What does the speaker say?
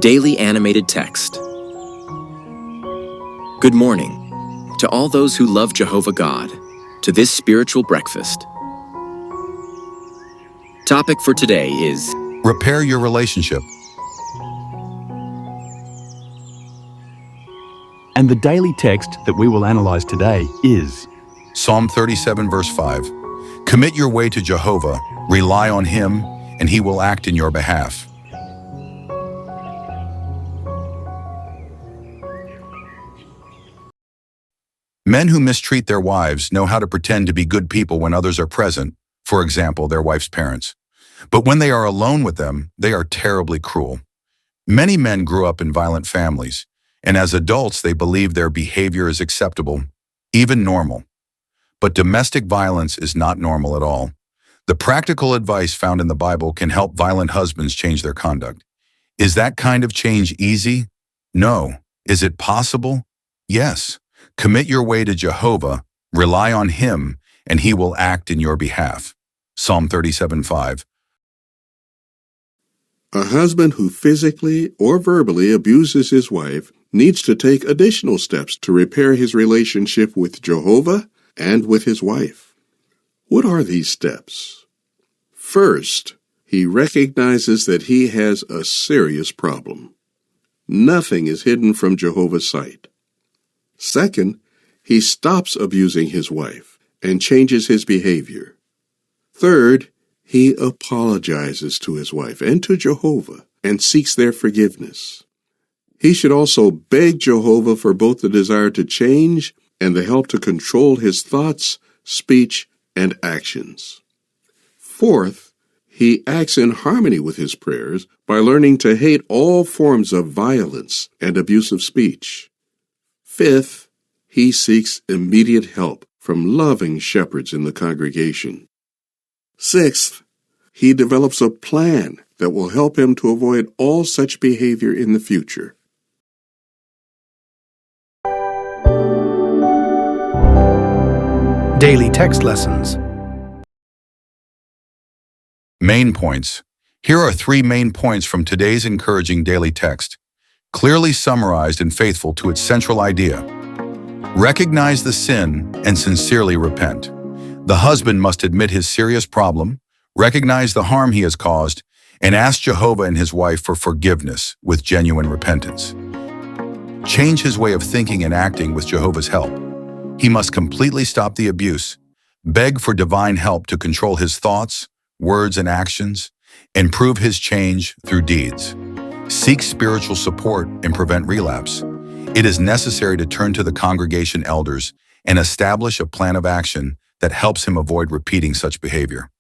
Daily Animated Text. Good morning to all those who love Jehovah God, to this spiritual breakfast. Topic for today is Repair your relationship. And the daily text that we will analyze today is Psalm 37 verse 5. Commit your way to Jehovah, rely on Him, and He will act in your behalf. Men who mistreat their wives know how to pretend to be good people when others are present, for example, their wife's parents. But when they are alone with them, they are terribly cruel. Many men grew up in violent families, and as adults they believe their behavior is acceptable, even normal. But domestic violence is not normal at all. The practical advice found in the Bible can help violent husbands change their conduct. Is that kind of change easy? No. Is it possible? Yes. Commit your way to Jehovah, rely on Him, and He will act in your behalf. Psalm 37:5. A husband who physically or verbally abuses his wife needs to take additional steps to repair his relationship with Jehovah and with his wife. What are these steps? First, he recognizes that he has a serious problem. Nothing is hidden from Jehovah's sight. Second, he stops abusing his wife and changes his behavior. Third, he apologizes to his wife and to Jehovah and seeks their forgiveness. He should also beg Jehovah for both the desire to change and the help to control his thoughts, speech, and actions. Fourth, he acts in harmony with his prayers by learning to hate all forms of violence and abusive speech. Fifth, he seeks immediate help from loving shepherds in the congregation. Sixth, he develops a plan that will help him to avoid all such behavior in the future. Daily Text Lessons. Main points. Here are 3 main points from today's encouraging daily text, clearly summarized and faithful to its central idea. Recognize the sin and sincerely repent. The husband must admit his serious problem, recognize the harm he has caused, and ask Jehovah and his wife for forgiveness with genuine repentance. Change his way of thinking and acting with Jehovah's help. He must completely stop the abuse, beg for divine help to control his thoughts, words, and actions, and prove his change through deeds. Seek spiritual support and prevent relapse. It is necessary to turn to the congregation elders and establish a plan of action that helps him avoid repeating such behavior.